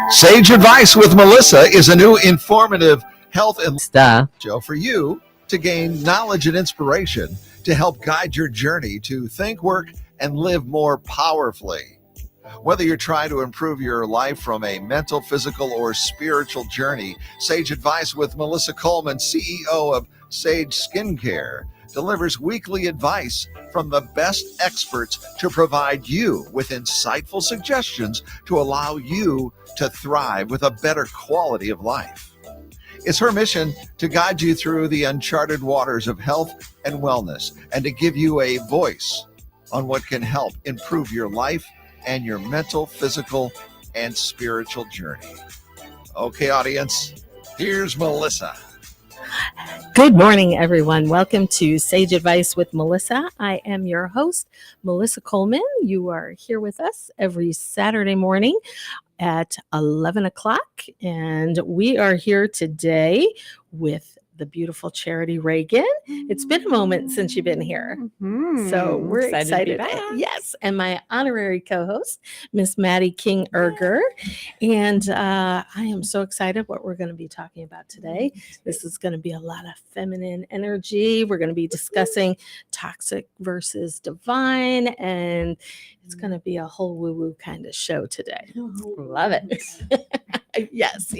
Sage Advice with Melissa is a new informative health and show for you to gain knowledge and inspiration to help guide your journey to think, work, and live more powerfully. Whether you're trying to improve your life from a mental, physical, or spiritual journey, Sage Advice with Melissa Coleman, CEO of Sage Skincare, delivers weekly advice from the best experts to provide you with insightful suggestions to allow you to thrive with a better quality of life. It's her mission to guide you through the uncharted waters of health and wellness and to give you a voice on what can help improve your life and your mental, physical, and spiritual journey. Okay, audience, here's Melissa. Good morning, everyone. Welcome to Sage Advice with Melissa. I am your host, Melissa Coleman. You are here with us every Saturday morning at 11 o'clock, and we are here today with the beautiful Charity Reagan. It's been a moment since you've been here. So we're excited. Yes. And my honorary co-host, Miss Maddie King Erger. And I am so excited what we're going to be talking about today. This is going to be a lot of feminine energy. We're going to be discussing toxic versus divine, and it's going to be a whole woo-woo kind of show today. Love it. Yes.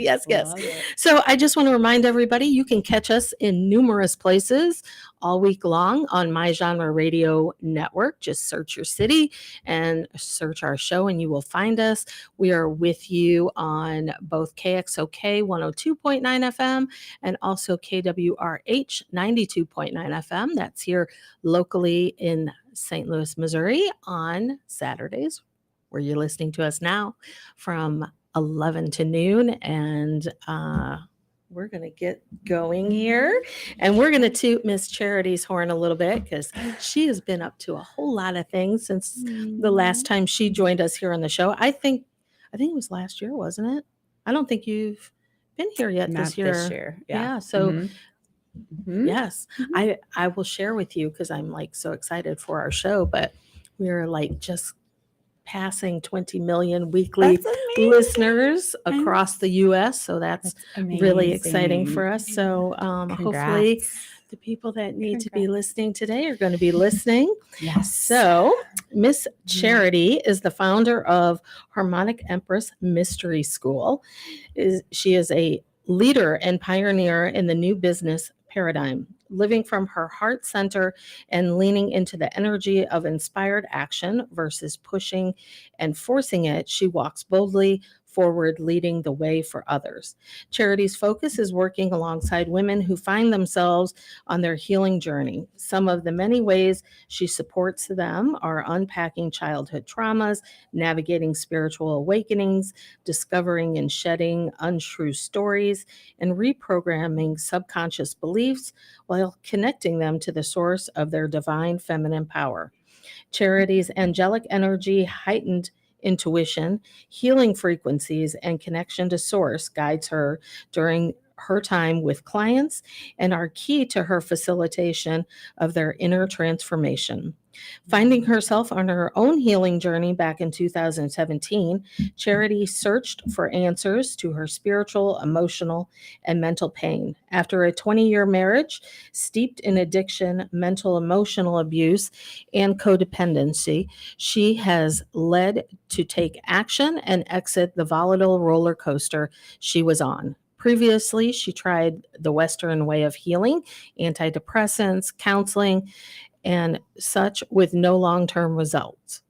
So I just want to remind everybody, you can catch us in numerous places all week long on My Genre Radio Network. Just search your city and search our show and you will find us. We are with you on both KXOK 102.9 FM and also KWRH 92.9 FM. That's here locally in St. Louis, Missouri on Saturdays, where you're listening to us now from 11 to noon. And we're going to get going here. And we're going to toot Miss Charity's horn a little bit because she has been up to a whole lot of things since the last time she joined us here on the show. I think it was last year, wasn't it? I don't think you've been here yet this year. Yeah. So yes, I will share with you because I'm like so excited for our show, but we're like just passing 20 million weekly listeners across the U.S. So that's really exciting for us. So hopefully the people that need to be listening today are going to be listening. Yes. So Miss Charity is the founder of Harmonic Empress Mystery School. She is a leader and pioneer in the new business paradigm, living from her heart center and leaning into the energy of inspired action versus pushing and forcing it. She walks boldly forward, leading the way for others. Charity's focus is working alongside women who find themselves on their healing journey. Some of the many ways she supports them are unpacking childhood traumas, navigating spiritual awakenings, discovering and shedding untrue stories, and reprogramming subconscious beliefs while connecting them to the source of their divine feminine power. Charity's angelic energy, heightened intuition, healing frequencies, and connection to source guides her during her time with clients and are key to her facilitation of their inner transformation. Finding herself on her own healing journey back in 2017, Charity searched for answers to her spiritual, emotional, and mental pain. After a 20-year marriage steeped in addiction, mental, emotional abuse, and codependency, she has led to take action and exit the volatile roller coaster she was on. Previously, she tried the Western way of healing, antidepressants, counseling, and such with no long-term results.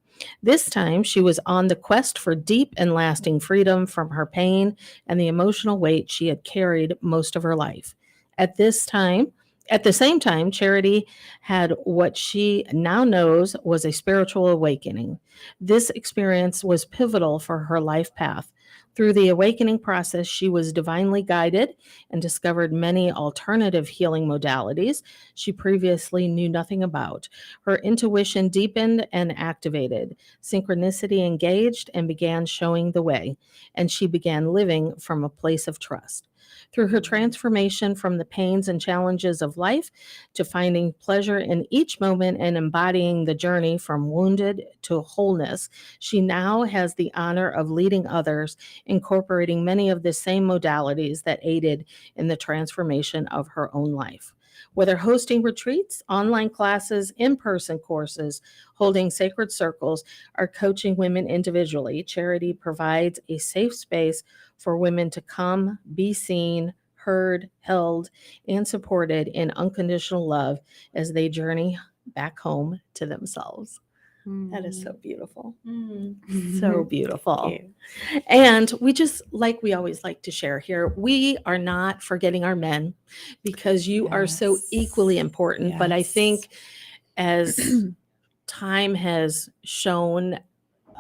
This time, she was on the quest for deep and lasting freedom from her pain and the emotional weight she had carried most of her life. At the same time, Charity had what she now knows was a spiritual awakening. This experience was pivotal for her life path. Through the awakening process, she was divinely guided and discovered many alternative healing modalities she previously knew nothing about. Her intuition deepened and activated, synchronicity engaged and began showing the way, and she began living from a place of trust. Through her transformation from the pains and challenges of life to finding pleasure in each moment and embodying the journey from wounded to wholeness, she now has the honor of leading others, incorporating many of the same modalities that aided in the transformation of her own life. Whether hosting retreats, online classes, in-person courses, holding sacred circles, or coaching women individually, Charity provides a safe space for women to come, be seen, heard, held, and supported in unconditional love as they journey back home to themselves. That is so beautiful. So beautiful. And we just, like we always like to share here, we are not forgetting our men because you are so equally important. But I think as time has shown,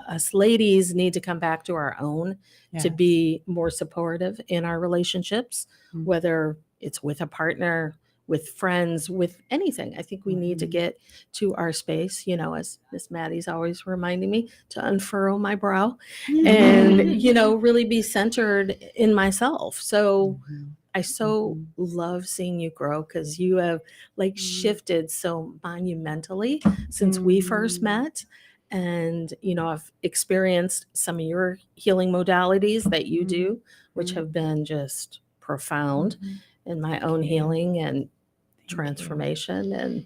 us ladies need to come back to our own to be more supportive in our relationships, whether it's with a partner, with friends, with anything. I think we need to get to our space, as Miss Maddie's always reminding me to unfurl my brow and, really be centered in myself. So I so love seeing you grow because you have shifted so monumentally since we first met. And, I've experienced some of your healing modalities that you do, which have been just profound in my own healing and transformation. And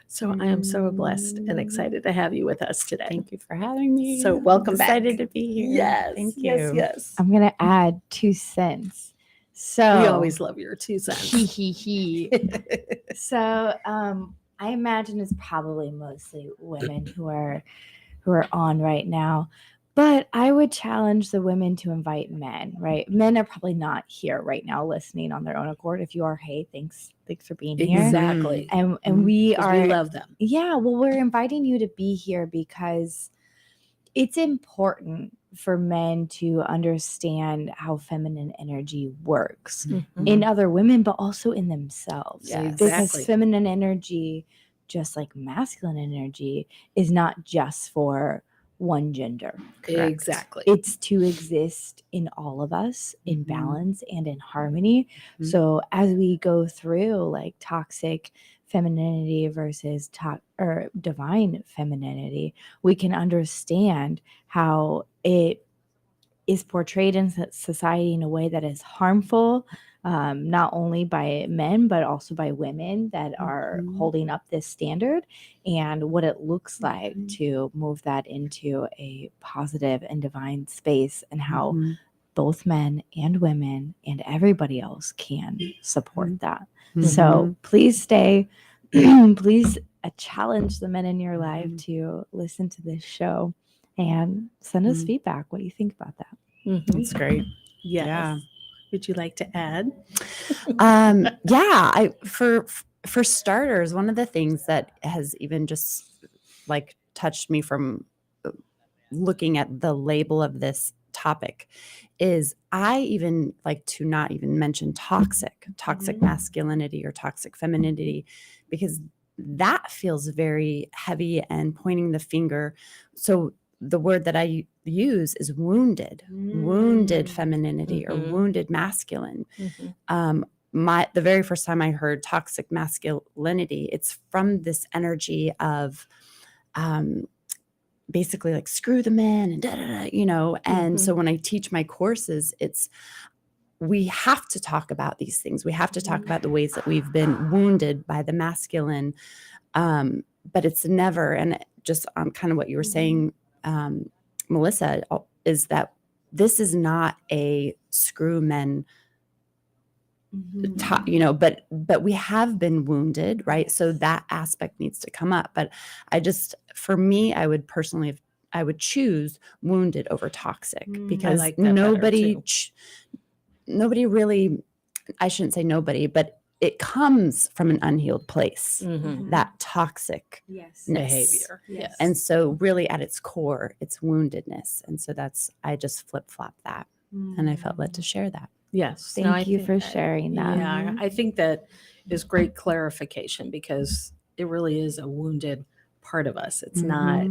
so I am so blessed and excited to have you with us today. Thank you for having me. So welcome back. Excited to be here. Yes. Thank you. Yes. I'm going to add 2 cents. So We always love your 2 cents. he. So I imagine it's probably mostly women who are on right now. But I would challenge the women to invite men, right? Men are probably not here right now listening on their own accord. If you are, hey, thanks for being here. Exactly. And we love them. Yeah, well, we're inviting you to be here because it's important for men to understand how feminine energy works in other women, but also in themselves. Yeah, Because exactly. feminine energy, just like masculine energy, is not just for one gender. Correct. Exactly. It's to exist in all of us in balance and in harmony. So as we go through like toxic femininity versus divine femininity, we can understand how it is portrayed in society in a way that is harmful, not only by men, but also by women that are holding up this standard, and what it looks like to move that into a positive and divine space, and how both men and women and everybody else can support that. So please stay. Please challenge the men in your life to listen to this show and send us feedback. What do you think about that? That's great. Yes. Yeah. Would you like to add? For starters, one of the things that has even just like touched me from looking at the label of this topic is I even like to not even mention toxic masculinity or toxic femininity, because that feels very heavy and pointing the finger. So the word that I use is wounded femininity or wounded masculine. The very first time I heard toxic masculinity, it's from this energy of basically like screw the men and and so when I teach my courses, we have to talk about these things. We have to talk about the ways that we've been wounded by the masculine, but it's never, and just on kind of what you were saying, Melissa, is that this is not a screw men, but we have been wounded, right? So that aspect needs to come up. But for me, I would choose wounded over toxic, because I like that nobody really, I shouldn't say nobody, but it comes from an unhealed place, that toxic behavior. Yes. And so really at its core, it's woundedness. And so I just flip-flop that. And I felt led to share that. Yes. Thank you for sharing that. Yeah, I think that is great clarification, because it really is a wounded part of us. It's not,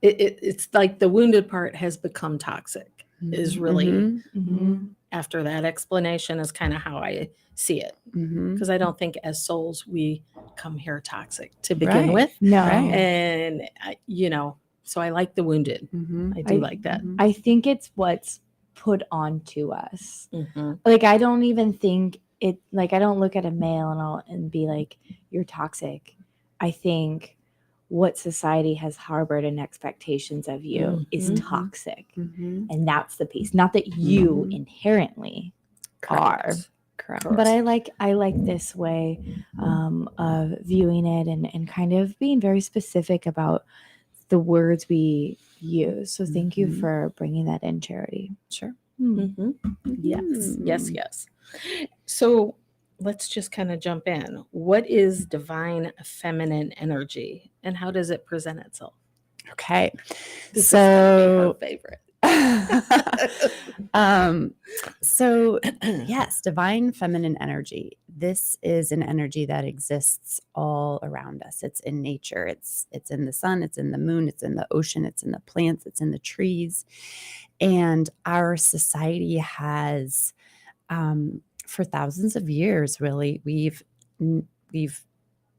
it's like the wounded part has become toxic. is really, Mhm. after that explanation, is kind of how I see it. Mhm. Because I don't think as souls we come here toxic to begin Right. with. No. Right. And, so I like the wounded. Mhm. I do I- like that. I think it's what's put onto us. Mhm. Like, I don't even think it, like, I don't look at a male and be like, you're toxic. I think what society has harbored and expectations of you is Mhm. toxic. Mhm. And that's the piece. Not that you Mhm. inherently are. Correct. Correct. But I like this way of viewing it and kind of being very specific about the words we use. So thank you Mhm. for bringing that in, Charity. Sure. Mhm. Yes, yes, Mhm. yes. So let's just kind of jump in. What is divine feminine energy and how does it present itself? Okay. This is gonna So, be her favorite. so yes, divine feminine energy. This is an energy that exists all around us. It's in nature. It's in the sun, it's in the moon, it's in the ocean, it's in the plants, it's in the trees. And our society has for thousands of years, really, we've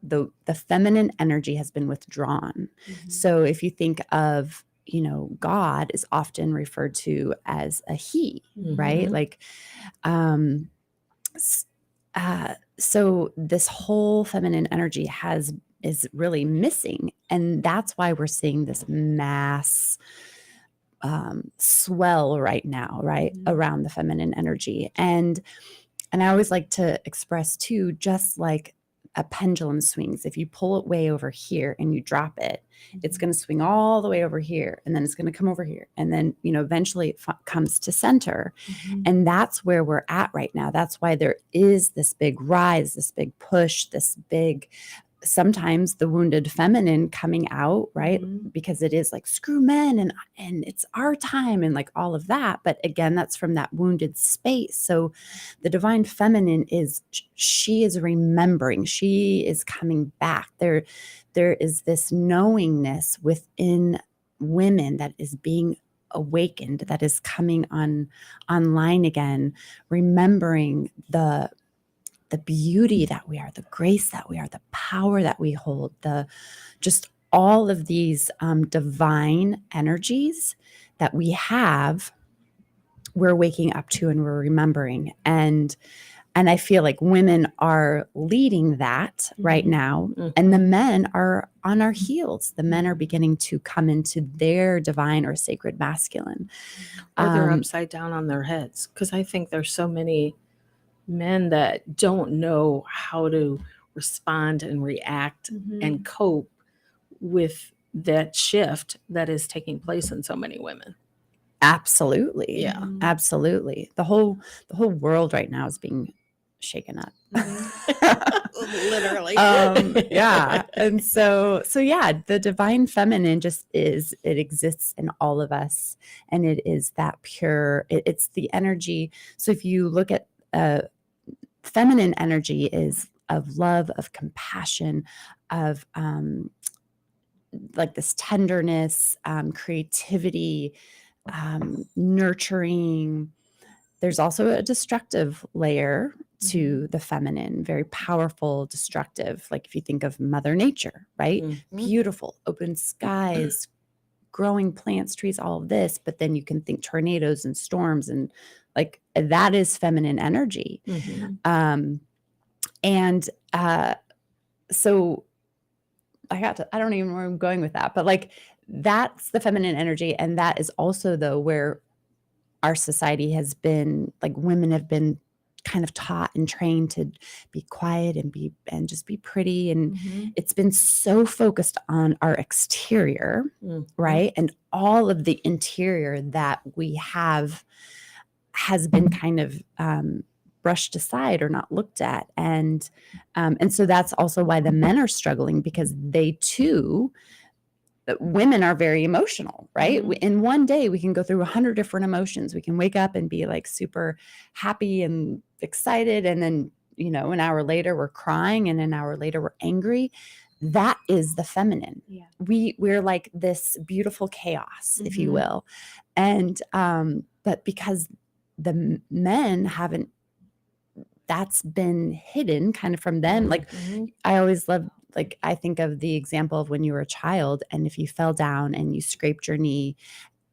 the feminine energy has been withdrawn. So if you think of, God is often referred to as a he, right? Mhm. Like, s- so this whole feminine energy is really missing, and that's why we're seeing this mass swell right now, right, around the feminine energy. And I always like to express too, just like a pendulum swings, if you pull it way over here and you drop it, it's going to swing all the way over here, and then it's going to come over here, and then eventually it comes to center. And that's where we're at right now. That's why there is this big rise, this big push, this big, sometimes the wounded feminine coming out, right? Because it is like, screw men and it's our time and like all of that. But again, that's from that wounded space. So the divine feminine she is remembering, she is coming back. There is this knowingness within women that is being awakened, that is coming online again, remembering the beauty that we are, the grace that we are, the power that we hold, just all of these divine energies that we have, we're waking up to and we're remembering. And I feel like women are leading that right now, and the men are on our heels. The men are beginning to come into their divine or sacred masculine. Or they're upside down on their heads. Because I think there's so many men that don't know how to respond and react and cope with that shift that is taking place in so many women. Absolutely. Yeah. Absolutely. The whole world right now is being shaken up. Literally. Yeah. And so yeah, the divine feminine it exists in all of us, and it is that pure, it's the energy. So if you look at feminine energy is of love, of compassion, of like this tenderness, creativity, nurturing. There's also a destructive layer to the feminine, very powerful, destructive. Like if you think of Mother Nature, right? Beautiful, open skies, growing plants, trees, all of this. But then you can think tornadoes and storms, and like that is feminine energy. So I don't even know where I'm going with that, but like that's the feminine energy. And that is also though where our society has been, like women have been kind of taught and trained to be quiet and just be pretty. And it's been so focused on our exterior, right? And all of the interior that we have has been kind of brushed aside or not looked at. And so that's also why the men are struggling, because they too, women are very emotional, right? In one day, we can go through 100 different emotions. We can wake up and be like super happy and excited. And then, an hour later we're crying, and an hour later we're angry. that is the feminine. Yeah. We're like this beautiful chaos, if you Mhm. will. And but because the men haven't, that's been hidden kind of from them. Like Mhm. I always love, like I think of the example of when you were a child and if you fell down and you scraped your knee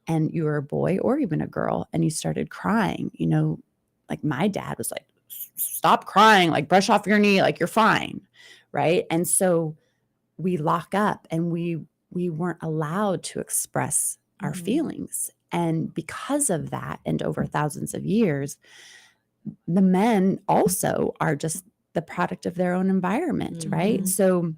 and you were a boy or even a girl and you started crying, you know, like my dad was like, stop crying, like brush off your knee, like you're fine. Right. And so we lock up and we weren't allowed to express our Mhm. feelings. And because of that, and over thousands of years, the men also are just the product of their own environment, right? Mhm. So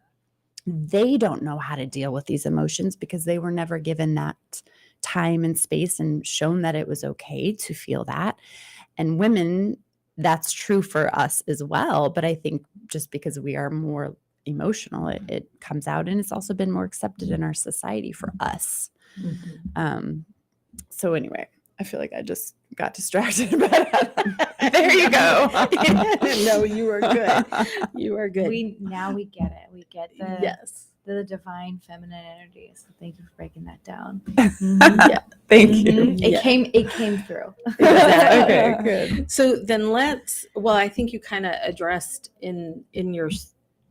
they don't know how to deal with these emotions because they were never given that time and space and shown that it was okay to feel that. And women, that's true for us as well. But I think just because we are more emotional, it comes out, and it's also been more accepted in our society for us. Mhm. So anyway, I feel like I just got distracted. But there you go. No, you are good. You are good. We get it. We get the Yes. the divine feminine energy. So thank you for breaking that down. Yeah. Thank Mhm. you. Yeah. It came through. Exactly. Okay, good. So then well, I think you kind of addressed in your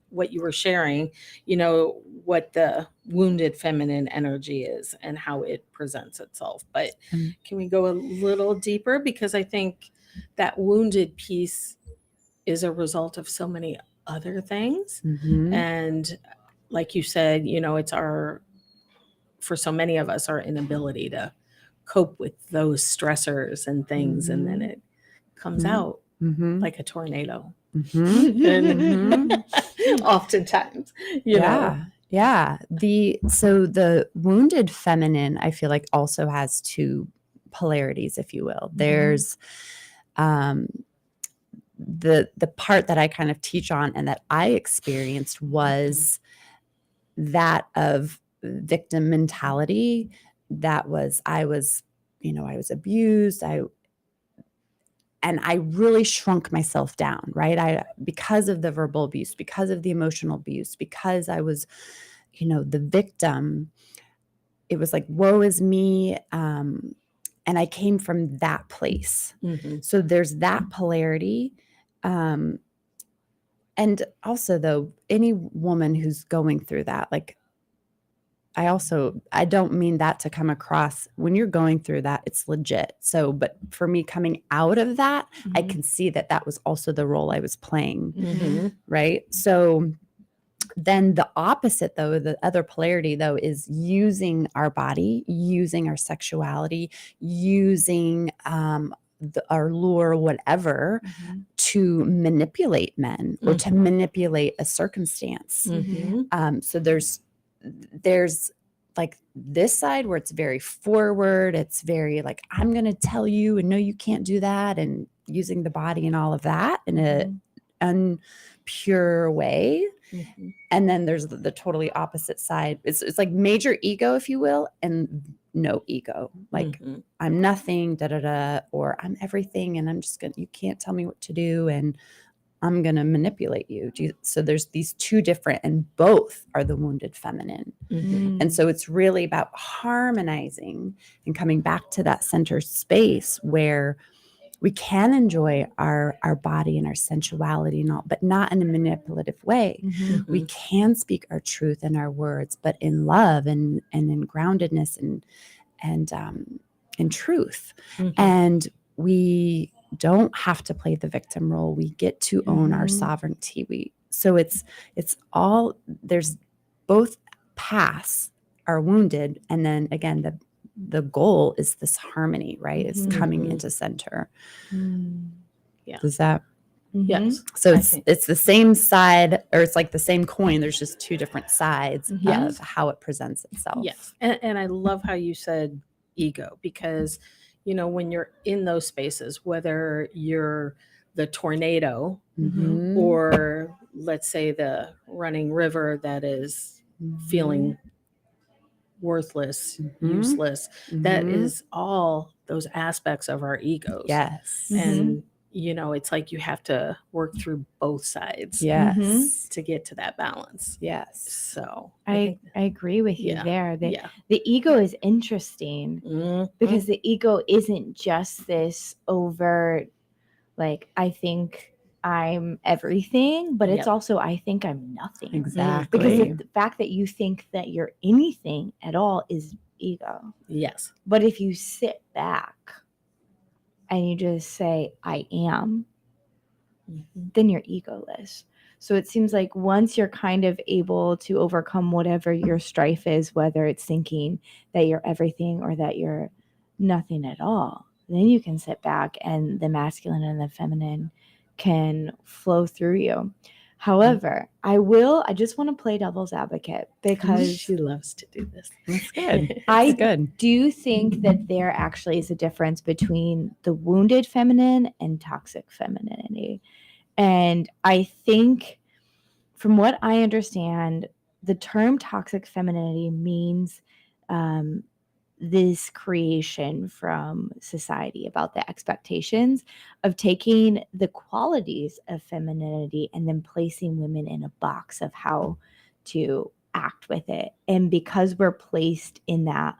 what you were sharing, you know, what the wounded feminine energy is and how it presents itself. But Mm. can we go a little deeper? Because I think that wounded piece is a result of so many other things. Mhm. And like you said, you know, it's for so many of us, our inability to cope with those stressors and things. And then it comes Mhm. out Mhm. like a tornado. Mhm. And oftentimes, you know. Yeah. So the wounded feminine, I feel like also has two polarities, if you will. There's the part that I kind of teach on and that I experienced was that of victim mentality. That was, I was abused. And I really shrunk myself down, right? Because of the verbal abuse, because of the emotional abuse, because I was, the victim, it was like, woe is me. And I came from that place. Mhm. So there's that polarity. And also though, any woman who's going through that, like, I don't mean that to come across when you're going through that, it's legit. So, but for me coming out of that, I Mhm. can see that that was also the role I was playing. Mhm. Right. So then the opposite though, the other polarity though, is using our body, using our sexuality, using, our lure, whatever, to manipulate men or to manipulate a circumstance. Mhm. So there's like this side where it's very forward. It's very like, I'm going to tell you and no, you can't do that. And using the body and all of that in a unpure way. Mhm. And then there's the totally opposite side. It's like major ego, if you will, and no ego. Like Mhm. I'm nothing, or I'm everything. And you can't tell me what to do. And I'm going to manipulate you. So there's these two different, and both are the wounded feminine. Mhm. And so it's really about harmonizing and coming back to that center space where we can enjoy our body and our sensuality and all, but not in a manipulative way. We can speak our truth and our words, but in love and in groundedness and in truth. Mhm. And we don't have to play the victim role. We get to own our sovereignty. So it's all, there's both paths are wounded. And then again, the goal is this harmony, right? It's coming into center. Yeah. Does that? Yes. So I it's think- it's the same side, or it's like the same coin. There's just two different sides Yes. of how it presents itself. Yes. And I love how you said ego, because, you know, when you're in those spaces, whether you're the tornado Mhm. or let's say the running river that is feeling worthless, useless, that Mhm. is all those aspects of our egos. Yes. And it's like you have to work through both sides Yes. to get to that balance. Yes. So I agree with you Yeah. there. yeah. The ego is interesting Mhm. because the ego isn't just this overt, like, I think I'm everything, but it's Yep. also, I think I'm nothing. Exactly. Because the fact that you think that you're anything at all is ego. Yes. But if you sit back and you just say, I am, then you're egoless. So it seems like once you're kind of able to overcome whatever your strife is, whether it's thinking that you're everything or that you're nothing at all, then you can sit back and the masculine and the feminine can flow through you. However, I just want to play devil's advocate because She loves to do this. That's good. I That's good. do think that there actually is a difference between the wounded feminine and toxic femininity. And I think, from what I understand, the term toxic femininity means this creation from society about the expectations of taking the qualities of femininity and then placing women in a box of how to act with it. And because we're placed in that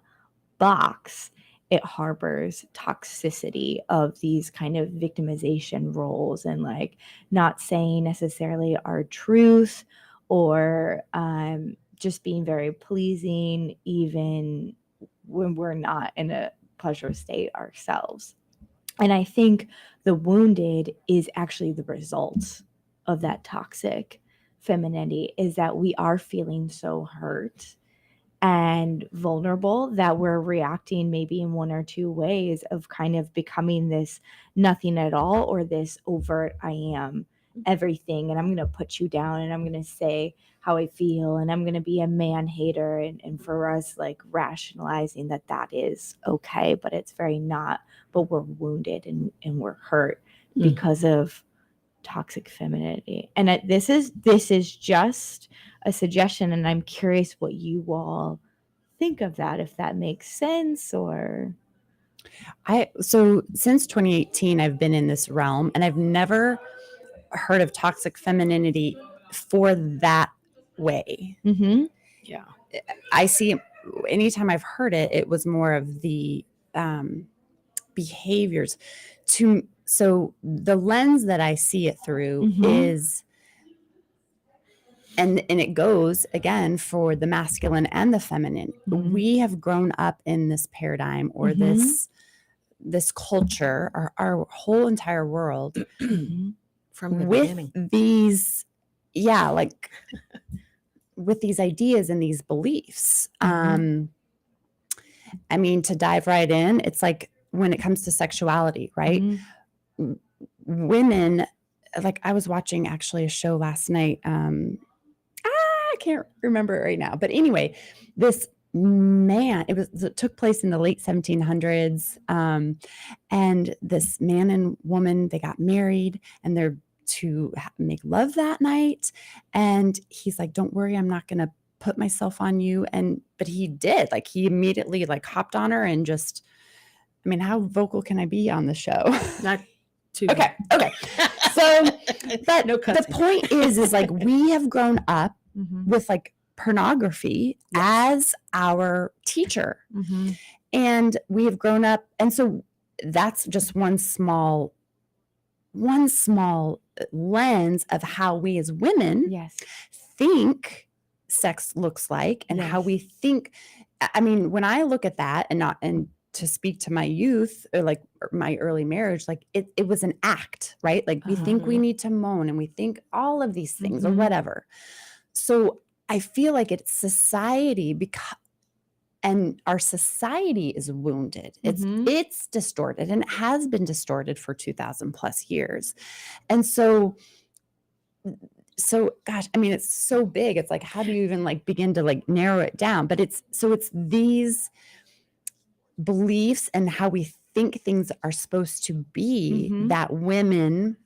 box, it harbors toxicity of these kind of victimization roles and like not saying necessarily our truth or just being very pleasing even when we're not in a pleasure state ourselves. And I think the wounded is actually the result of that toxic femininity, is that we are feeling so hurt and vulnerable that we're reacting maybe in one or two ways of kind of becoming this nothing at all or this overt I am everything and I'm going to put you down and I'm going to say how I feel and I'm going to be a man hater, and for us like rationalizing that is okay, but it's very not. But we're wounded and we're hurt because of toxic femininity. And this is just a suggestion, and I'm curious what you all think of that, if that makes sense. Or So since 2018 I've been in this realm and I've never heard of toxic femininity for that way. Yeah. I see anytime I've heard it, it was more of the behaviors so the lens that I see it through is, and it goes again for the masculine and the feminine. We have grown up in this paradigm or this culture, our whole entire world From the with beginning. these, like with these ideas and these beliefs. I mean, to dive right in, it's like when it comes to sexuality, right? Women, like I was watching actually a show last night. I can't remember it right now, but anyway, this man, it took place in the late 1700s. And this man and woman, they got married and they're to make love that night. And he's like, don't worry, I'm not going to put myself on you. But he did, like, he immediately like hopped on her and just, I mean, how vocal can I be on the show? Not too. Okay. So, but No the cussing. point is like, we have grown up with like pornography as our teacher. And we have grown up. And so that's just one small lens of how we as women think sex looks like and how we think. I mean, when I look at that and to speak to my youth or like my early marriage, like it was an act, right? Like we think we need to moan and we think all of these things or whatever. So I feel like it's society and our society is wounded. It's distorted and it has been distorted for 2000 plus years. And so gosh, I mean, it's so big. It's like, how do you even like begin to like narrow it down? But it's these beliefs and how we think things are supposed to be that women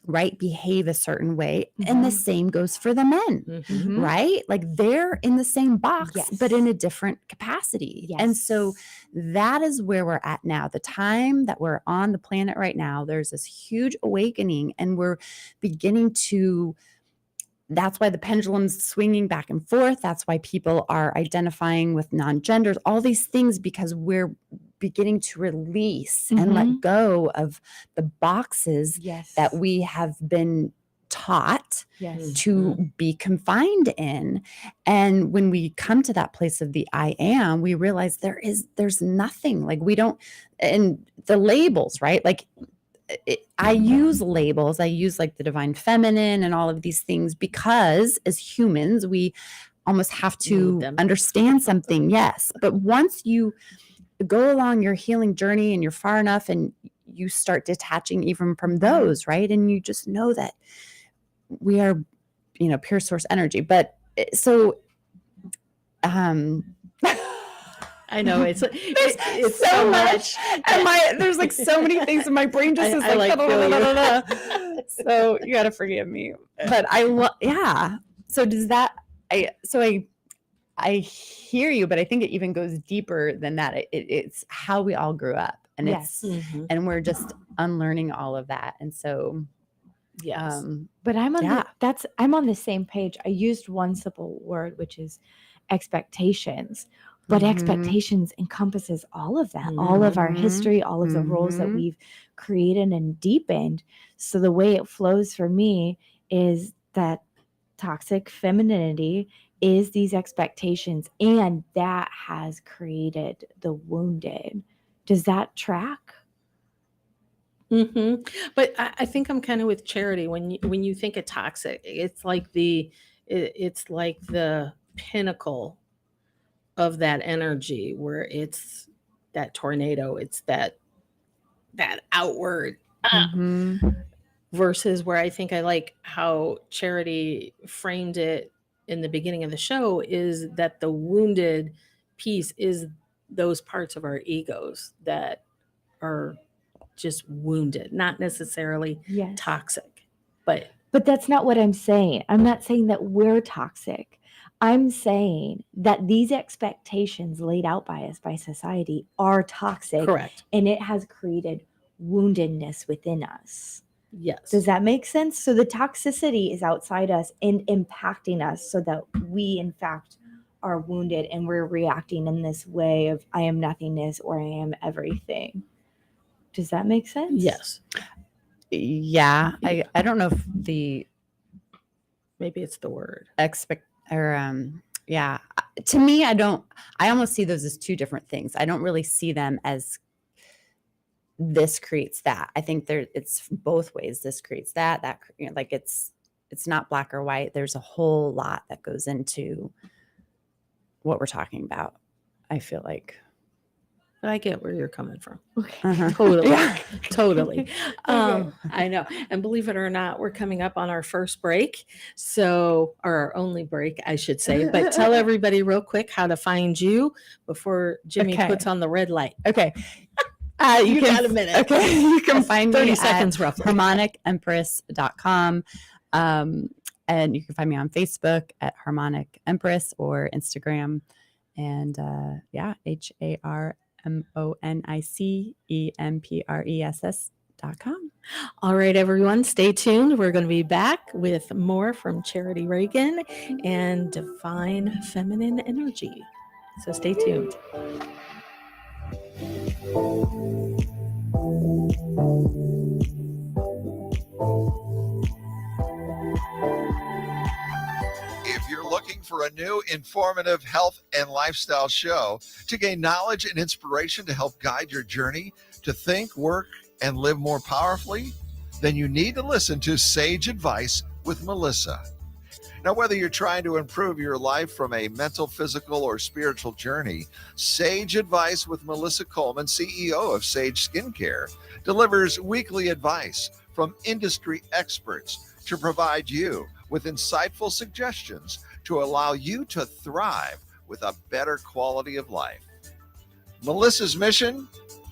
right, behave a certain way. And the Mhm. same goes for the men. Mhm. Right? Like they're in the same box, but in Yes. a different capacity. Yes. And so that is where we're at now. The time that we're on the planet right now, there's this huge awakening, and we're beginning to. That's why the pendulum's swinging back and forth. That's why people are identifying with non-genders, all these things, because we're beginning to release and let Mhm. go of the boxes Yes. that we have been taught Yes. to be confined in. And when we come to that place of the I am, we realize there's nothing, like we don't, and the labels, right? Like I use labels, I use like the divine feminine and all of these things because as humans, we almost have Need to them. understand something. Yes. But once you go along your healing journey and you're far enough and you start detaching even from those, right? And you just know that we are, pure source energy. But so, I know it's it's so much, and there's like so many things in my brain just is I like, feel you. so you got to forgive me. But yeah. So does that? I hear you, but I think it even goes deeper than that. It's how we all grew up, and Yes. Mhm. and we're just unlearning all of that, and so Yes. But I'm on Yeah. I'm on the same page. I used one simple word, which is expectations. But Mhm. expectations encompasses all of that, all of our Mhm. history, all of the roles that Mhm. we've created and deepened. So the way it flows for me is that toxic femininity is these expectations, and that has created the wounded. Does that track? But I think I'm kind of with Charity when you think of toxic, it's like it's like the pinnacle of that energy where it's that tornado, it's that outward Mhm. versus where I think I like how Charity framed it in the beginning of the show is that the wounded piece is those parts of our egos that are just wounded, not necessarily Yes. toxic, but But that's not what I'm saying. I'm not saying that we're toxic. I'm saying that these expectations laid out by us by society are toxic, correct. and it has created woundedness within us. Yes. Does that make sense? So the toxicity is outside us and impacting us so that we, in fact, are wounded and we're reacting in this way of I am nothingness or I am everything. Does that make sense? Yes. Yeah. I don't know if the Maybe it's the word. yeah. To me, I almost see those as two different things. I don't really see them as this creates that. I think it's both ways. This creates that, like it's not black or white. There's a whole lot that goes into what we're talking about. I feel like. But I get where you're coming from. Uh-huh. Totally. Yeah. Totally. Okay. I know. And believe it or not, we're coming up on our first break. So, or our only break, I should say. But tell everybody real quick how to find you before Jimmy Okay. puts on the red light. Okay. You got a minute. Okay. You can find 30 me seconds at roughly. harmonicempress.com. And you can find me on Facebook at Harmonic Empress or Instagram. And HarmonicEmpress.com. All right, everyone, stay tuned. We're going to be back with more from Charity Reagan and Divine Feminine Energy. So stay tuned. If you're looking for a new informative health and lifestyle show to gain knowledge and inspiration to help guide your journey to think, work, and live more powerfully, then you need to listen to Sage Advice with Melissa. Now, whether you're trying to improve your life from a mental, physical, or spiritual journey, Sage Advice with Melissa Coleman, CEO of Sage Skincare, delivers weekly advice from industry experts to provide you with insightful suggestions to allow you to thrive with a better quality of life. Melissa's mission?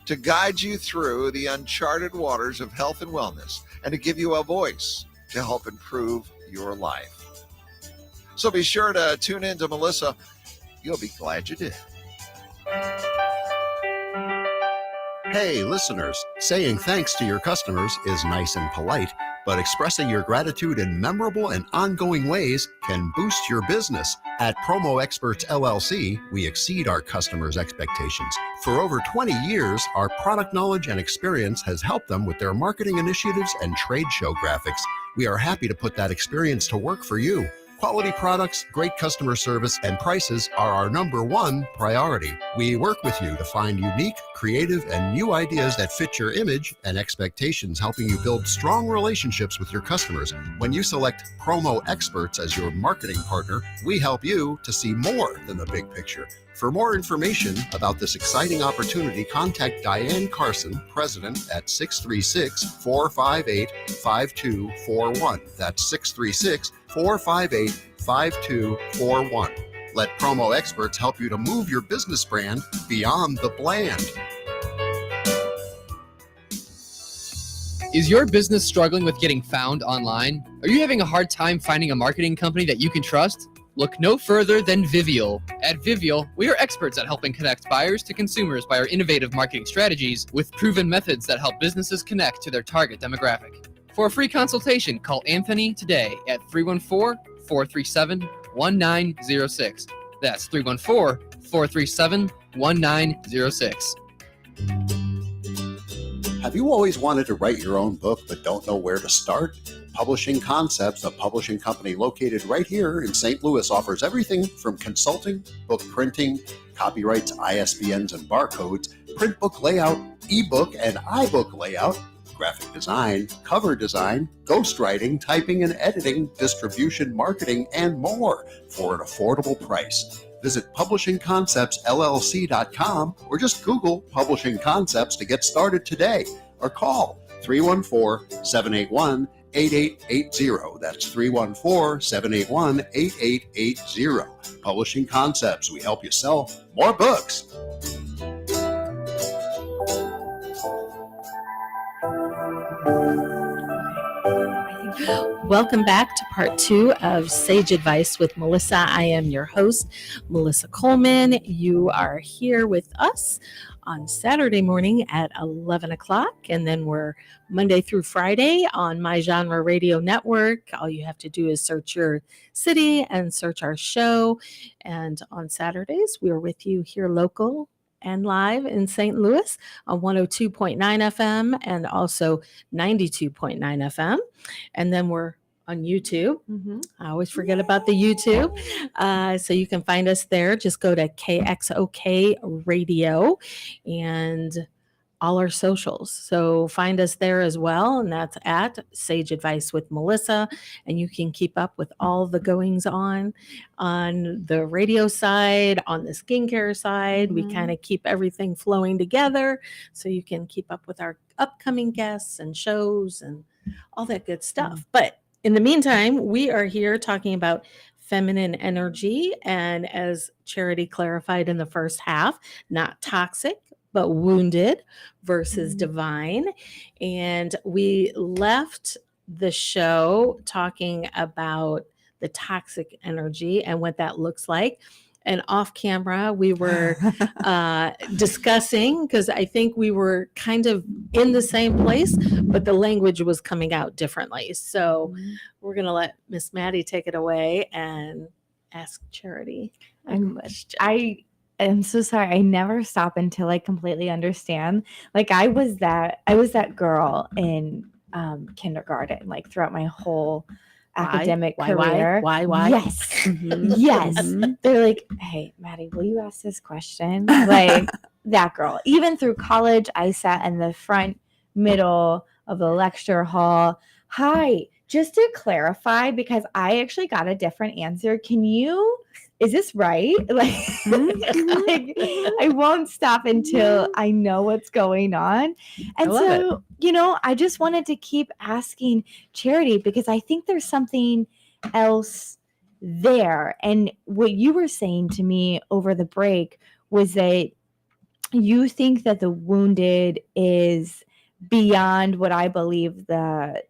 to guide you through the uncharted waters of health and wellness and to give you a voice to help improve your life. So be sure to tune in to Melissa. You'll be glad you did. Hey, listeners, saying thanks to your customers is nice and polite, but expressing your gratitude in memorable and ongoing ways can boost your business. At Promo Experts LLC, we exceed our customers' expectations. For over 20 years, our product knowledge and experience has helped them with their marketing initiatives and trade show graphics. We are happy to put that experience to work for you. Quality products, great customer service, and prices are our number one priority. We work with you to find unique, creative, and new ideas that fit your image and expectations, helping you build strong relationships with your customers. When you select Promo Experts as your marketing partner, we help you to see more than the big picture. For more information about this exciting opportunity, contact Diane Carson, President, at 636-458-5241. That's 636-458-5241. Let Promo Experts help you to move your business brand beyond the bland. Is your business struggling with getting found online? Are you having a hard time finding a marketing company that you can trust? Look no further than Vivial. At Vivial, we are experts at helping connect buyers to consumers by our innovative marketing strategies with proven methods that help businesses connect to their target demographic. For a free consultation, call Anthony today at 314-437-1906. That's 314-437-1906. Have you always wanted to write your own book but don't know where to start? Publishing Concepts, a publishing company located right here in St. Louis, offers everything from consulting, book printing, copyrights, ISBNs and barcodes, print book layout, ebook and iBook layout, graphic design, cover design, ghostwriting, typing and editing, distribution, marketing, and more for an affordable price. Visit publishingconceptsllc.com or just Google Publishing Concepts to get started today, or call 314-781-8880. That's 314-781-8880. Publishing Concepts. We help you sell more books. Welcome back to part 2 of Sage Advice with Melissa. I am your host, Melissa Coleman. You are here with us on Saturday morning at 11 o'clock, and then we're Monday through Friday on My Genre Radio Network. All you have to do is search your city and search our show. And on Saturdays, we're with you here local and live in St. Louis on 102.9 FM and also 92.9 FM. And then we're on YouTube. I always forget about the YouTube. So you can find us there. Just go to KXOK Radio and all our socials. So find us there as well. And that's at Sage Advice with Melissa. And you can keep up with all the goings on the radio side, on the skincare side. We kind of keep everything flowing together so you can keep up with our upcoming guests and shows and all that good stuff. But in the meantime, we are here talking about feminine energy. And as Charity clarified in the first half, not toxic, but wounded versus divine. And we left the show talking about the toxic energy and what that looks like. And off camera, we were discussing, because I think we were kind of in the same place, but the language was coming out differently. So we're going to let Miss Maddie take it away and ask Charity a question. I'm so sorry. I never stop until I completely understand. Like I was that girl in kindergarten, like throughout my whole academic career. Why? Yes. Yes. They're like, hey, Maddie, will you ask this question? Like that girl. Even through college, I sat in the front middle of the lecture hall. Hi, just to clarify, because I actually got a different answer. Is this right? Like, I won't stop until I know what's going on. And so, I just wanted to keep asking Charity, because I think there's something else there. And what you were saying to me over the break was that you think that the wounded is beyond what I believe the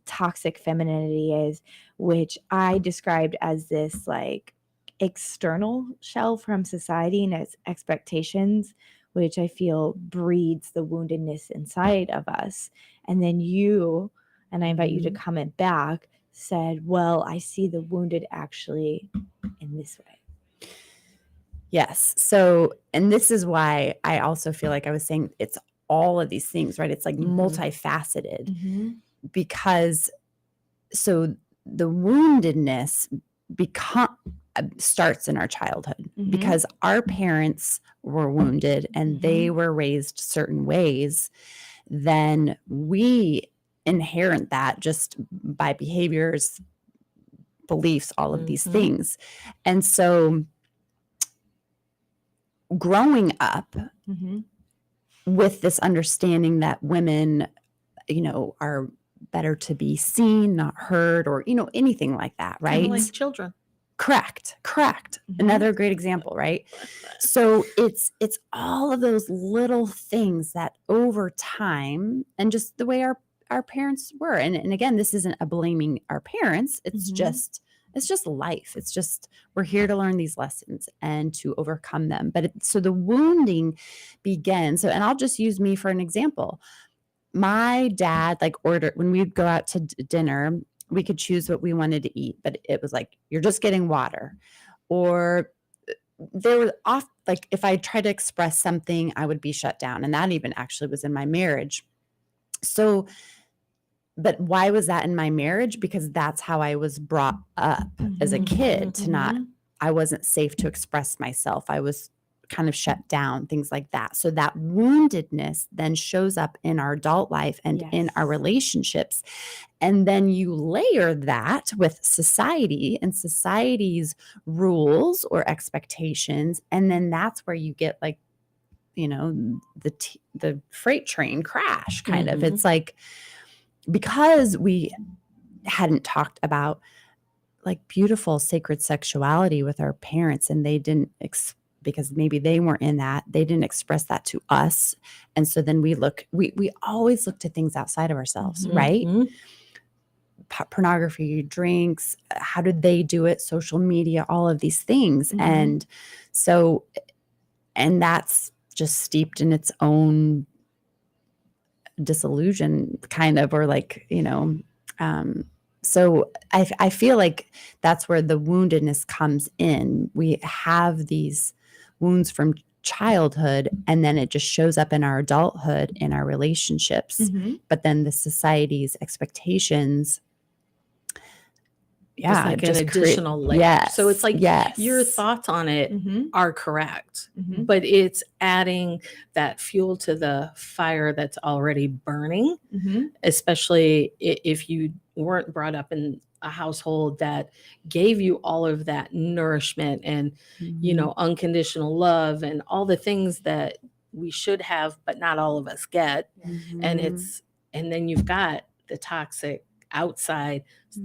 toxic femininity is, which I described as this like external shell from society and its expectations, which I feel breeds the woundedness inside of us. And then you, and I invite you to comment back, said, well, I see the wounded actually in this way. Yes. So, and this is why I also feel like I was saying it's all of these things, right? It's like multifaceted because so the woundedness starts in our childhood because our parents were wounded and they were raised certain ways. Then we inherit that just by behaviors, beliefs, all of these things. And so growing up with this understanding that women, are better to be seen, not heard, or, anything like that, right? Kinda like children. Correct. Another great example, right? So it's all of those little things that over time and just the way our parents were. And again, this isn't a blaming our parents. It's just life. It's just we're here to learn these lessons and to overcome them. But so the wounding begins. So, and I'll just use me for an example. My dad ordered when we'd go out to dinner, we could choose what we wanted to eat, but it was like, you're just getting water. Or there were if I tried to express something, I would be shut down. And that even actually was in my marriage. So, but why was that in my marriage? Because that's how I was brought up as a kid I wasn't safe to express myself. I was kind of shut down, things like that. So that woundedness then shows up in our adult life and in our relationships. And then you layer that with society and society's rules or expectations. And then that's where you get the freight train crash kind of. It's like, because we hadn't talked about beautiful sacred sexuality with our parents and they didn't because maybe they weren't in that. They didn't express that to us. And so then we always look to things outside of ourselves, right? Pornography, drinks, how did they do it? Social media, all of these things. And so, and that's just steeped in its own disillusion kind of, or so I feel like that's where the woundedness comes in. We have these wounds from childhood and then it just shows up in our adulthood, in our relationships, but then the society's expectations. It's like an additional layer. Yes, so it's like your thoughts on it are correct, but it's adding that fuel to the fire that's already burning, especially if you weren't brought up in a household that gave you all of that nourishment and, unconditional love and all the things that we should have, but not all of us get. And then you've got the toxic outside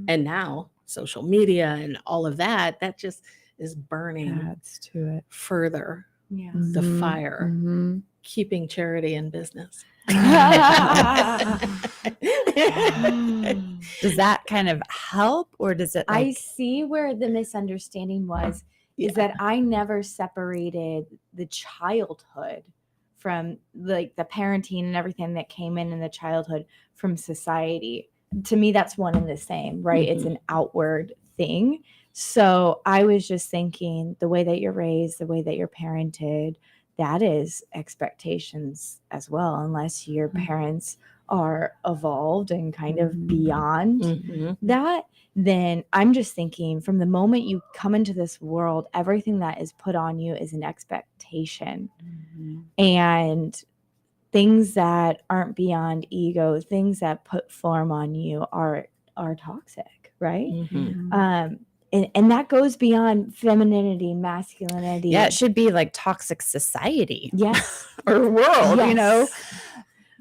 and now social media and all of that just is burning adds to it further the fire, keeping charity in business. Does that kind of help, or does it I see where the misunderstanding was, is that I never separated the childhood from the parenting and everything that came in the childhood from society. To me, that's one and the same, right? It's an outward thing. So I was just thinking the way that you're raised, the way that you're parented, that is expectations as well, unless your parents are evolved and kind of beyond that. Then I'm just thinking from the moment you come into this world, everything that is put on you is an expectation. And things that aren't beyond ego, things that put form on you are toxic, right? And that goes beyond femininity, masculinity. Yeah, it should be like toxic society. Yes. Or world,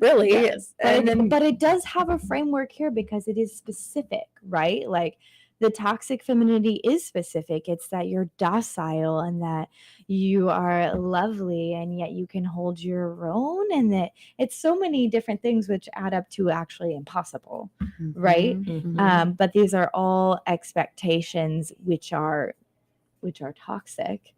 really. Yes. But it does have a framework here because it is specific, right? Like the toxic femininity is specific. It's that you're docile and that you are lovely and yet you can hold your own, and that it's so many different things which add up to actually impossible, right? Mhm. But these are all expectations which are toxic.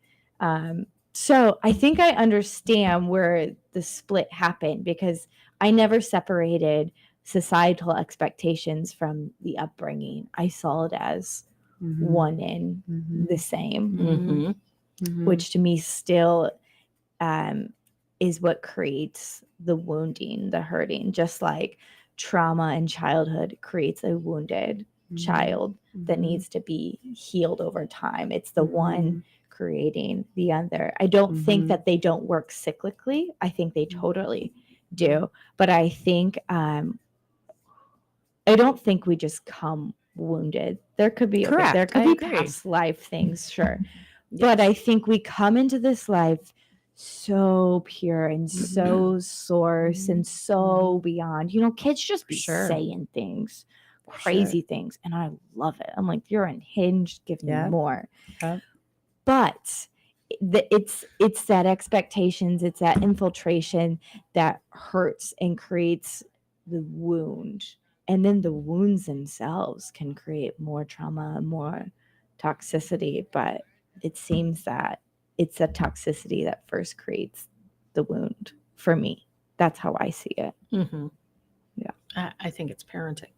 So I think I understand where the split happened, because I never separated societal expectations from the upbringing. I saw it as one and the same, Mhm. which to me still is what creates the wounding, the hurting, just like trauma in childhood creates a wounded child that needs to be healed over time. It's the one creating the other. I don't think that they don't work cyclically. I think they totally do. But I think I don't think we just come wounded. There could be Correct. there could I be agree. past life things, sure. But I think we come into this life so pure and so source and so beyond. You know, kids just be Sure. saying things, crazy things, and I love it. I'm like, you're unhinged, give me Yep. more. Yep. But it's that expectations, it's that infiltration that hurts and creates the wound. And then the wounds themselves can create more trauma, more toxicity. But it seems that it's the toxicity that first creates the wound for me. That's how I see it. Mhm. Yeah. I think it's parenting.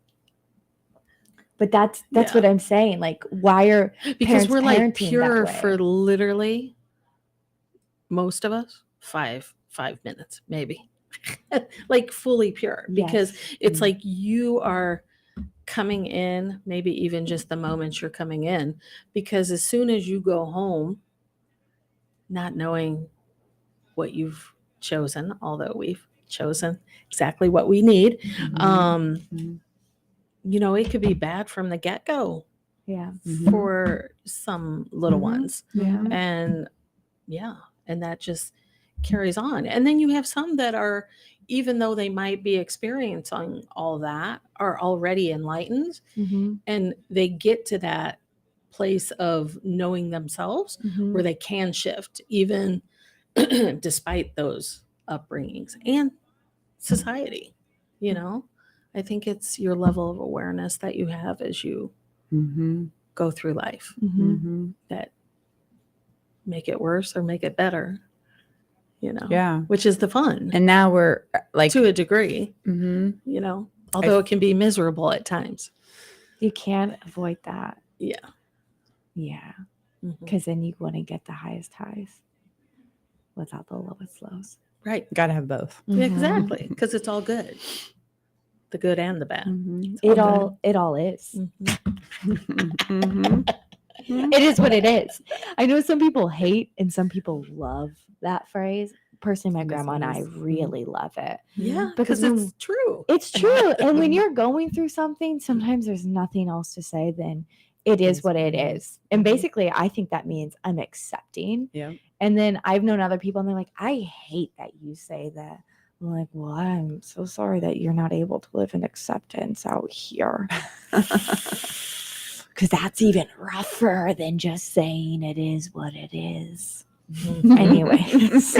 But that's Yeah. what I'm saying. Like, why are Because parents we're like parenting that pure way? for literally most of us 5 minutes maybe. Like fully pure, because Yes. it's like you are coming in, maybe even just the moment you're coming in, because as soon as you go home, not knowing what you've chosen, although we've chosen exactly what we need, you know, it could be bad from the get-go Yeah. for some little ones. Yeah. And yeah, and that just carries on. And then you have some that are, even though they might be experiencing all that, are already enlightened, Mm-hmm. and they get to that place of knowing themselves Mm-hmm. where they can shift even despite those upbringings and society. You know, I think it's your level of awareness that you have as you go through life Mm-hmm. that make it worse or make it better, you know, Yeah. which is the fun. And now we're like, to a degree, mhm. you know, although it can be miserable at times. You can't avoid that. Yeah. Yeah. Mhm. Because then you wouldn't get the highest highs without the lowest lows. Right. Gotta have both. Exactly. Because it's all good. The good and the bad. It all is. Mhm. It is what it is. I know some people hate and some people love that phrase. Personally, my It is grandma what and it I is. really love it. Yeah. Because Because it's true. It's true. And when you're going through something, sometimes there's nothing else to say than it is what it is. And basically, I think that means I'm accepting. Yeah. And then I've known other people and they're like, I hate that you say that. I'm like, well, I'm so sorry that you're not able to live in acceptance out here. Because that's even rougher than just saying it is what it is. Anyways.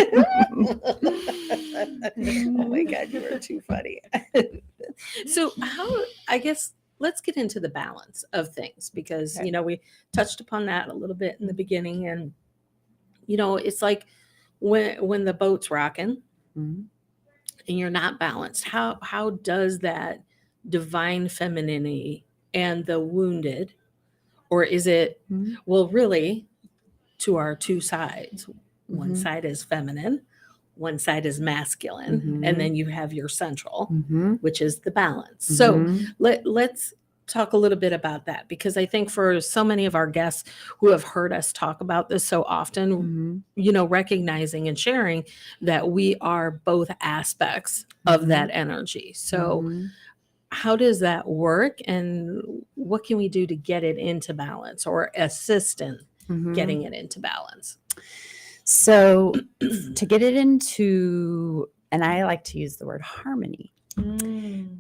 Oh my God, you are too funny. So I guess let's get into the balance of things, because, Okay. you know, we touched upon that a little bit in the beginning, and, you know, it's like when the boat's rocking Mhm. and you're not balanced, how does that divine femininity and the wounded, or is it, Mhm. well, really, to our two sides, one Mhm. side is feminine, one side is masculine, and then you have your central, which is the balance. So let's talk a little bit about that, because I think for so many of our guests who have heard us talk about this so often, you know, recognizing and sharing that we are both aspects of that energy. So how does that work, and what can we do to get it into balance or assist in getting it into balance? So to get it into, and I like to use the word harmony,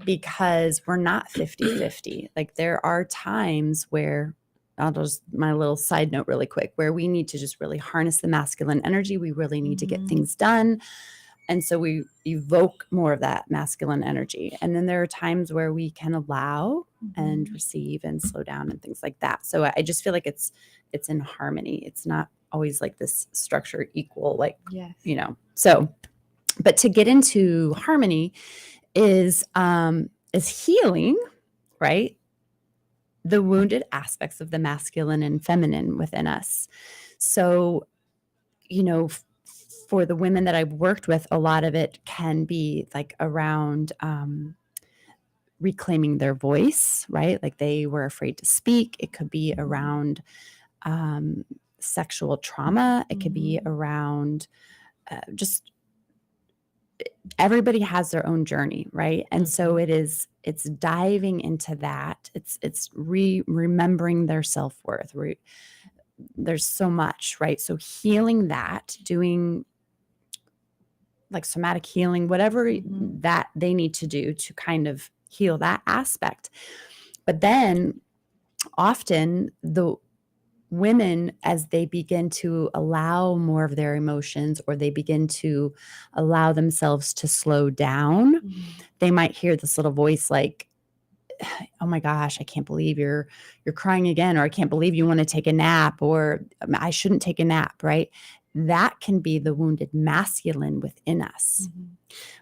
because we're not 50-50. Like there are times where I'll just my little side note really quick where we need to just really harness the masculine energy. We really need to get things done. And so we evoke more of that masculine energy. And then there are times where we can allow and receive and slow down and things like that. So I just feel like it's in harmony. It's not always like this structure equal, like, you know, so, but to get into harmony is healing, right? The wounded aspects of the masculine and feminine within us. So, you know, for the women that I've worked with, a lot of it can be like around reclaiming their voice, right? Like they were afraid to speak. It could be around sexual trauma. It could be around just everybody has their own journey, right? And so it's diving into that. It's remembering their self-worth. There's so much, right? So healing that, doing like somatic healing, whatever that they need to do to kind of heal that aspect. But then often the women, as they begin to allow more of their emotions, or they begin to allow themselves to slow down, they might hear this little voice like, oh my gosh, I can't believe you're crying again, or I can't believe you want to take a nap, or I shouldn't take a nap, right? That can be the wounded masculine within us,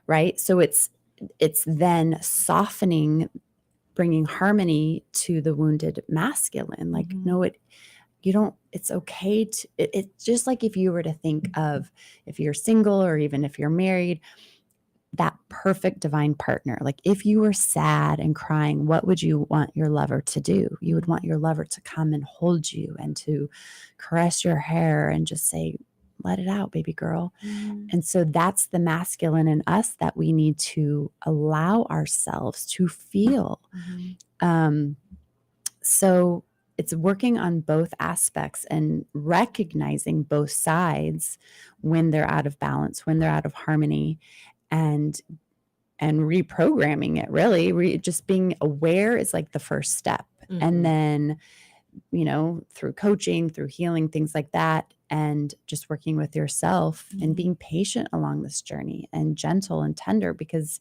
right? So it's then softening, bringing harmony to the wounded masculine. Like, no, it's okay to, it's just like if you were to think of, if you're single or even if you're married, that perfect divine partner. Like if you were sad and crying, what would you want your lover to do? You would want your lover to come and hold you and to caress your hair and just say, let it out, baby girl. And so that's the masculine in us that we need to allow ourselves to feel. So it's working on both aspects and recognizing both sides when they're out of balance, when they're out of harmony, and reprogramming it. Really, just being aware is like the first step. And then, you know, through coaching, through healing, things like that, and just working with yourself and being patient along this journey and gentle and tender, because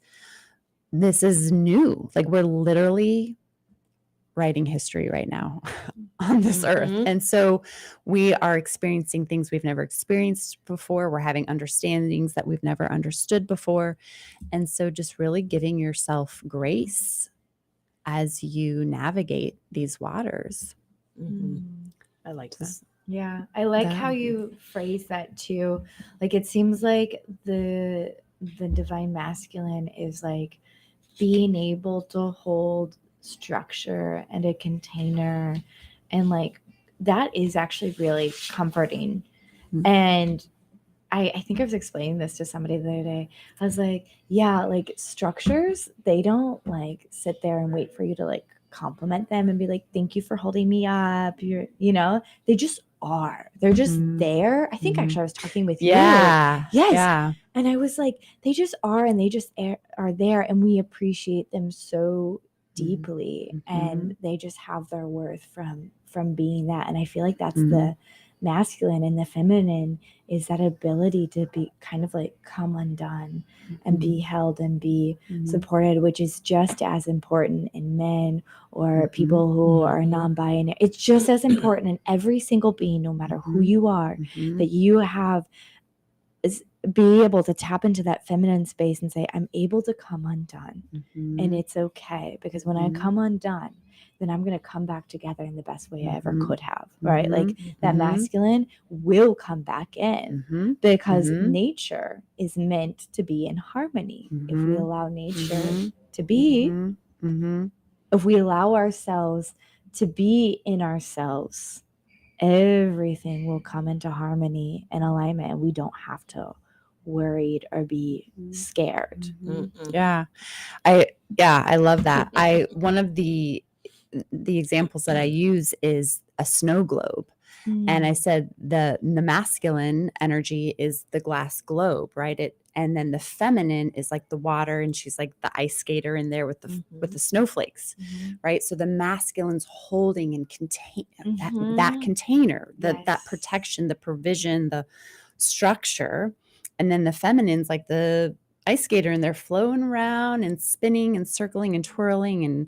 this is new. Like we're literally writing history right now on this earth. And so we are experiencing things we've never experienced before. We're having understandings that we've never understood before. And so just really giving yourself grace as you navigate these waters. I like that. Yeah, I like how you phrase that too. Like it seems like the divine masculine is like being able to hold structure and a container, and like that is actually really comforting. And I think I was explaining this to somebody the other day. I was like, yeah, like structures, they don't like sit there and wait for you to like compliment them and be like, thank you for holding me up. You're, you know, they just are. They're just there. I think actually I was talking with you. Yes. Yeah. And I was like, they just are, and they just are there, and we appreciate them so deeply, and they just have their worth from being that. And I feel like that's the masculine, and the feminine is that ability to be kind of like come undone and be held and be supported, which is just as important in men or people who are non-binary. It's just as important in every single being, no matter who you are, that you have be able to tap into that feminine space and say, I'm able to come undone, and it's okay, because when I come undone, then I'm going to come back together in the best way I ever could have, right? Like that masculine will come back in, because nature is meant to be in harmony. If we allow nature to be, if we allow ourselves to be in ourselves, everything will come into harmony and alignment, and we don't have to worried or be scared. Yeah, I love that. One of the examples that I use is a snow globe. And I said the masculine energy is the glass globe, right? And then the feminine is like the water, and she's like the ice skater in there with the snowflakes, right? So the masculine's holding and contain that container, that Yes. protection, the provision, the structure. And then the feminine's like the ice skater, and they're flowing around and spinning and circling and twirling.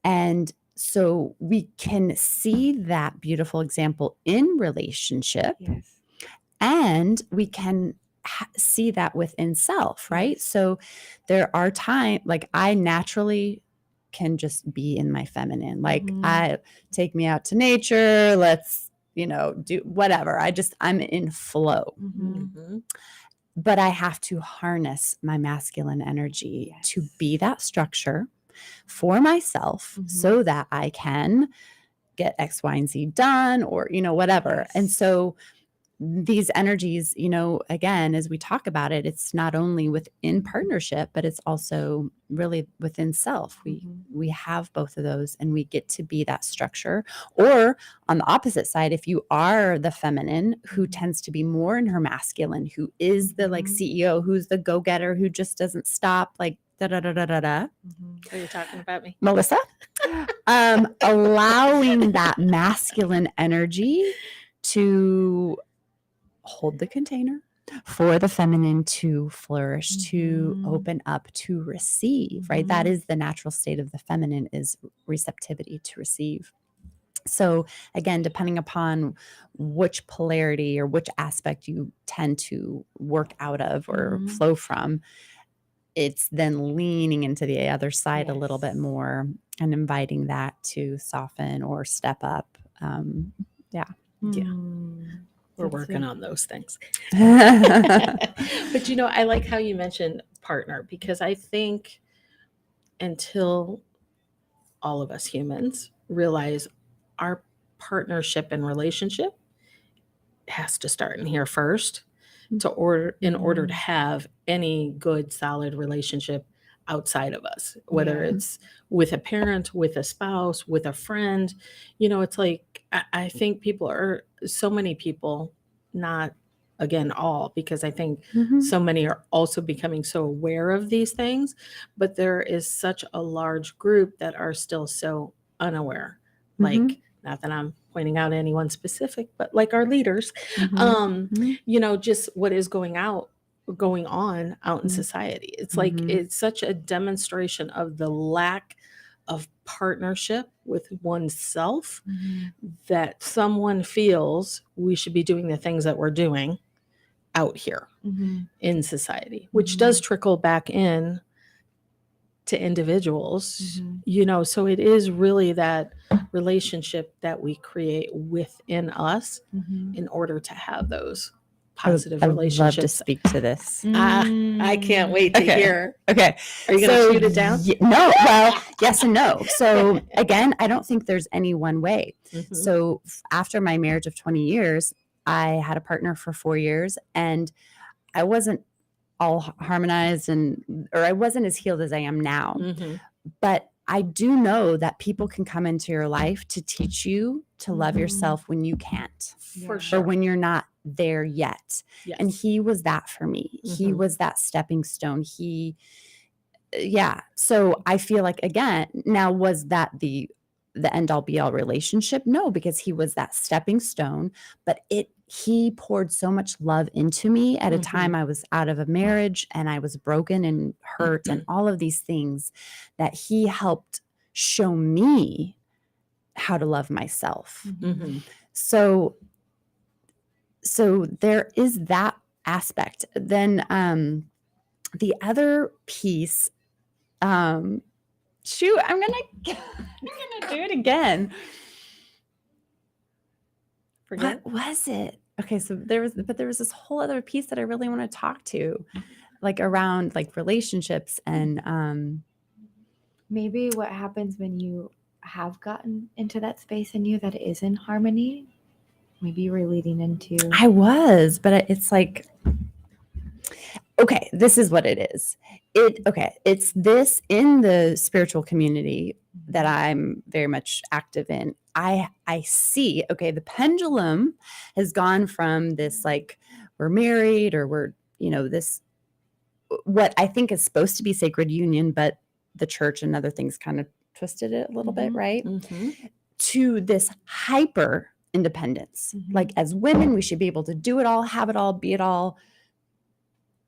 And so we can see that beautiful example in relationship, Yes. and we can see that within self, right? So there are times, like, I naturally can just be in my feminine. Like, I take me out to nature, let's, do whatever. I'm in flow. But I have to harness my masculine energy to be that structure for myself so that I can get X, Y, and Z done, or, whatever. And so these energies, again, as we talk about it, it's not only within partnership, but it's also really within self. We have both of those, and we get to be that structure. Or on the opposite side, if you are the feminine who tends to be more in her masculine, who is the like CEO, who's the go-getter, who just doesn't stop, like da da da da da da. Are you talking about me? Melissa, allowing that masculine energy to hold the container for the feminine to flourish, to open up, to receive, right? That is the natural state of the feminine, is receptivity, to receive. So again, depending upon which polarity or which aspect you tend to work out of or flow from, it's then leaning into the other side a little bit more and inviting that to soften or step up. We're working on those things. But I like how you mentioned partner, because I think until all of us humans realize our partnership and relationship has to start in here first, in order to have any good, solid relationship outside of us, whether it's with a parent, with a spouse, with a friend. It's like, I think so many people, not again all, because I think so many are also becoming so aware of these things, but there is such a large group that are still so unaware. Like, not that I'm pointing out anyone specific, but like our leaders, just what is going on out in society. It's like, it's such a demonstration of the lack of partnership with oneself that someone feels we should be doing the things that we're doing out here in society, which does trickle back in to individuals, so it is really that relationship that we create within us in order to have those positive relationships. I would love to speak to this. I can't wait to hear. Okay. Are you going to shoot it down? No. Well, yes and no. So again, I don't think there's any one way. So after my marriage of 20 years, I had a partner for 4 years, and I wasn't all harmonized or I wasn't as healed as I am now. But I do know that people can come into your life to teach you to love yourself when you can't, For sure. or when you're not there yet. Yes. And he was that for me. He was that stepping stone. So I feel like, again, now, was that the end all be all relationship? No, because he was that stepping stone, but he poured so much love into me at a time I was out of a marriage, and I was broken and hurt and all of these things, that he helped show me how to love myself. So there is that aspect. Then the other piece, I'm gonna do it again. Forget. What was it? Okay, so there was this whole other piece that I really want to talk to, like around like relationships and maybe what happens when you have gotten into that space in you that is in harmony. Maybe you were leading into. I was, but it's like, okay, this is what it is. It's this in the spiritual community that I'm very much active in. I see, okay, the pendulum has gone from this, like, we're married, or we're, this what I think is supposed to be sacred union, but the church and other things kind of twisted it a little bit, right? To this hyper independence. Like as women, we should be able to do it all, have it all, be it all,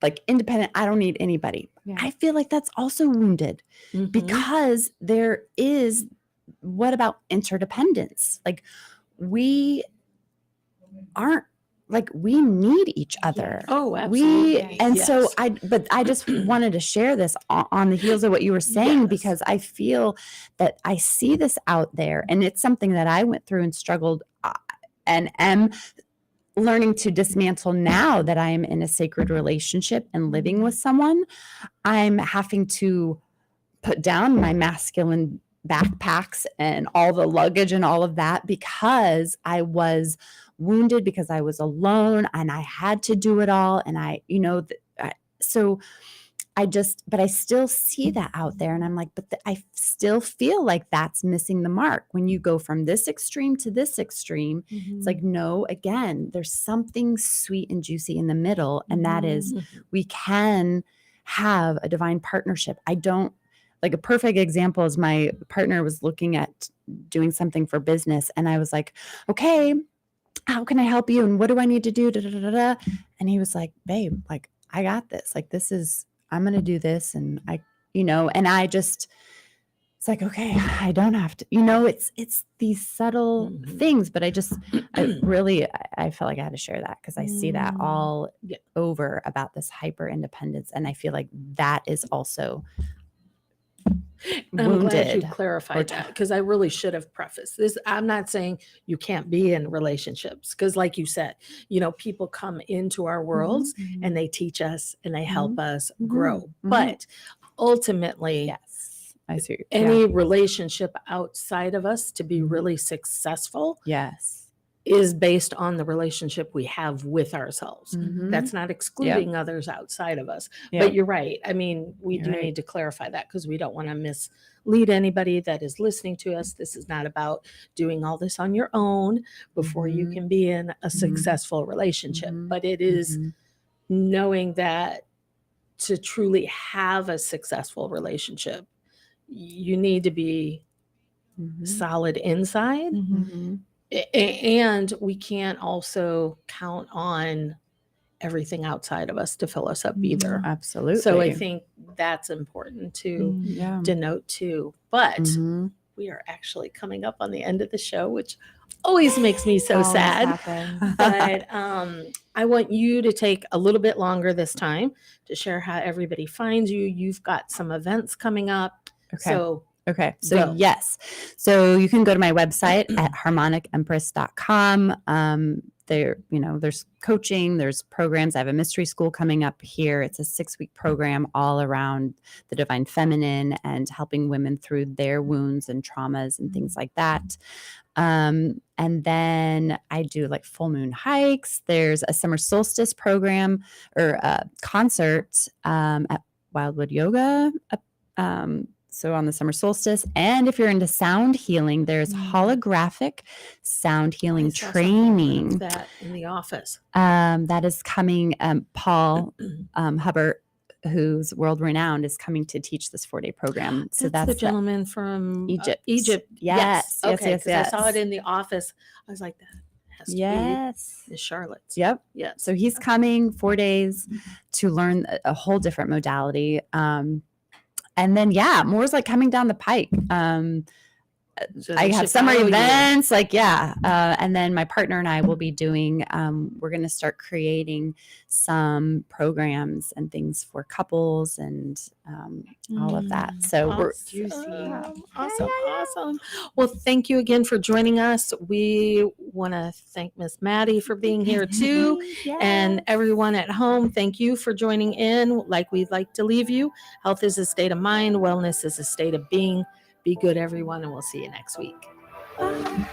like independent. I don't need anybody. Yeah. I feel like that's also wounded because there is, what about interdependence? Like we aren't, like we need each other. Oh, absolutely. And Yes. so I just wanted to share this on the heels of what you were saying, Yes. because I feel that I see this out there, and it's something that I went through and struggled and am learning to dismantle now that I'm in a sacred relationship and living with someone. I'm having to put down my masculine backpacks and all the luggage and all of that, because I was wounded, because I was alone and I had to do it all. And so but I still see that out there, and I'm like, but I still feel like that's missing the mark. When you go from this extreme to this extreme, it's like, no, again, there's something sweet and juicy in the middle. And that is, we can have a divine partnership. Like a perfect example is my partner was looking at doing something for business. And I was like, okay, how can I help you? And what do I need to do? Da, da, da, da. And he was like, babe, like, I got this. Like, I'm going to do this. And and I just, it's like, okay, I don't have to, it's these subtle things, but I felt like I had to share that, because I see that all over about this hyper independence. And I feel like that is also I'm glad you wounded. clarified that, because I really should have prefaced this. I'm not saying you can't be in relationships, because like you said, people come into our worlds and they teach us and they help us grow. But ultimately, Yes, I see. any relationship outside of us to be really successful Yes. is based on the relationship we have with ourselves. Mhm. That's not excluding others outside of us. Yep. But you're right. I mean, we You're do right. need to clarify that, because we don't want to mislead anybody that is listening to us. This is not about doing all this on your own before you can be in a successful relationship. But it is knowing that to truly have a successful relationship, you need to be solid inside. And we can't also count on everything outside of us to fill us up either. Absolutely. So I think that's important to yeah. denote too. But we are actually coming up on the end of the show, which always makes me so Always sad. happens. But I want you to take a little bit longer this time to share how everybody finds you. You've got some events coming up. Okay. So Okay. So Go. yes. So you can go to my website at harmonicempress.com. There's coaching, there's programs. I have a mystery school coming up here. It's a 6-week program all around the divine feminine and helping women through their wounds and traumas and things like that. And then I do like full moon hikes. There's a summer solstice program or a concert at Wildwood Yoga. So on the summer solstice. And if you're into sound healing, there's holographic sound healing I saw something training like that in the office. that is coming. Paul Hubbard, who's world renowned, is coming to teach this 4-day program. So that's the gentleman from Egypt. Egypt. Yes. Yes, Okay. yes, 'Cause I saw it in the office. I was like, that has to Yes. be Charlotte's. Yep. Yes. So he's coming 4 days to learn a whole different modality. And then, more's like coming down the pike. So I they have should summer follow you. events, and then my partner and I will be doing, we're going to start creating some programs and things for couples and all of that. So we're Awesome. Well, thank you again for joining us. We want to thank Miss Maddie for being here too. And everyone at home, thank you for joining in. Like we'd like to leave you, health is a state of mind, wellness is a state of being. Be good, everyone, and we'll see you next week. Bye.